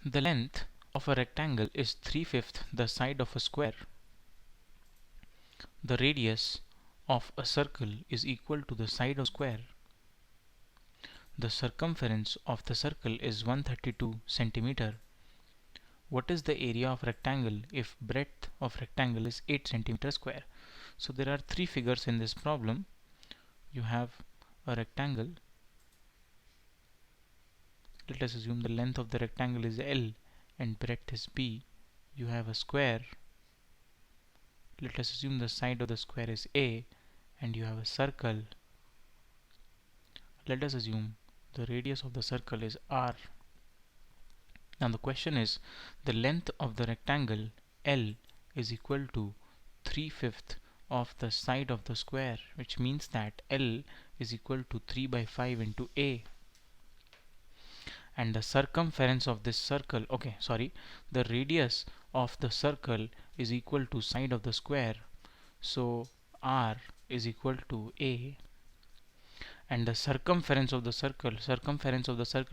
The length of a rectangle is 3/5 the side of a square. The radius of a circle is equal to the side of a square. The circumference of the circle is 132 centimeter. What is the area of rectangle if breadth of rectangle is 8 centimeter square? So there are three figures in this problem. You have a rectangle. Let us assume the length of the rectangle is L and breadth is B. You have a square. Let us assume the side of the square is A and you have a circle. Let us assume the radius of the circle is R. Now the question is, the length of the rectangle L is equal to 3/5 of the side of the square, which means that L is equal to 3/5 into A. And the circumference of this circle, the radius of the circle is equal to side of the square. So R is equal to A. And the circumference of the circle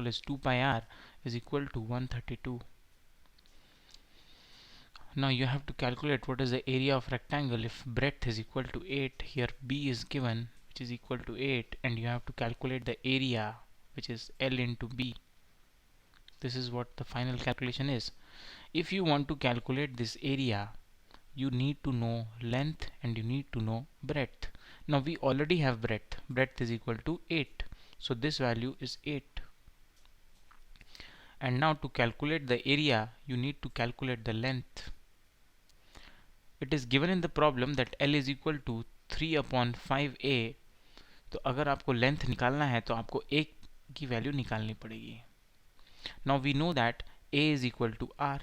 is 2 pi r is equal to 132. Now you have to calculate what is the area of rectangle if breadth is equal to 8. Here B is given, which is equal to 8, and you have to calculate the area, which is L into B. This is what the final calculation is. If you want to calculate this area, you need to know length and you need to know breadth. Now we already have breadth. Breadth is equal to 8. So this value is 8. And now to calculate the area, you need to calculate the length. It is given in the problem that L is equal to 3/5A. तो अगर आपको length निकालना है तो आपको A की value निकालनी पड़ेगी. Now we know that A is equal to R.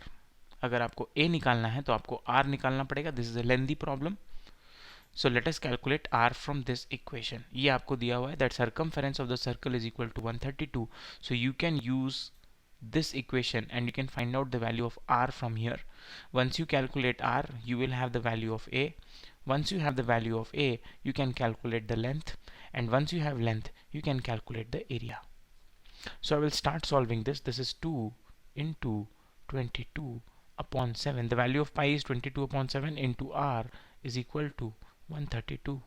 अगर आपको A निकालना है तो आपको R निकालना पड़ेगा. This is a lengthy problem. So let us calculate R from this equation. ये आपको दिया हुआ है that circumference of the circle is equal to 132. So you can use this equation and you can find out the value of R from here. Once you calculate R, you will have the value of A. Once you have the value of A, you can calculate the length, and once you have length, you can calculate the area. So I will start solving this. This is 2 into 22 upon 7. The value of pi is 22 upon 7 into R is equal to 132.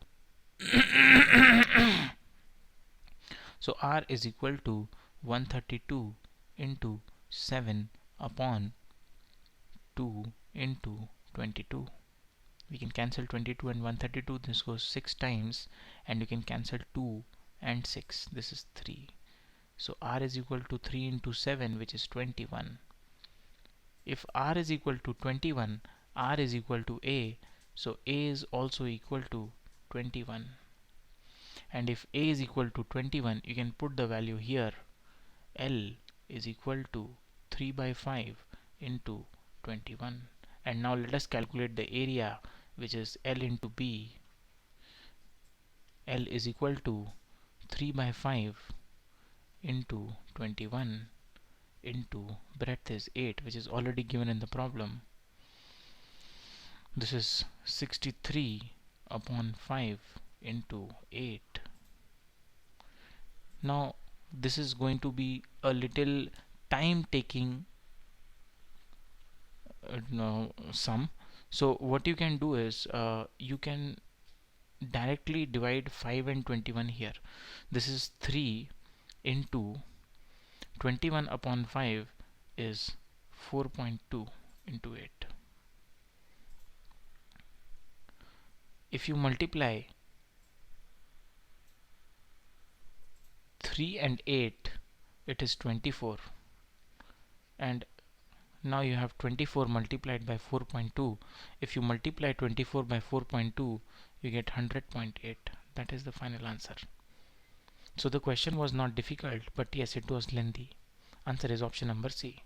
So R is equal to 132 into 7 upon 2 into 22. We can cancel 22 and 132. This goes 6 times, and you can cancel 2 and 6. This is 3. So R is equal to 3 into 7, which is 21. If R is equal to 21, R is equal to A. So A is also equal to 21. And if A is equal to 21, you can put the value here. L is equal to 3/5 into 21. And now let us calculate the area, which is L into B. L is equal to 3/5 into 21 into breadth is 8, which is already given in the problem. This is 63 upon 5 into 8. Now this is going to be a little time taking sum. So what you can do is you can directly divide 5 and 21 here. This is 3 into 21 upon 5 is 4.2 into 8. If you multiply 3 and 8, it is 24. And now you have 24 multiplied by 4.2. If you multiply 24 by 4.2, you get 100.8. That is the final answer. So the question was not difficult, but yes, it was lengthy. Answer is option number C.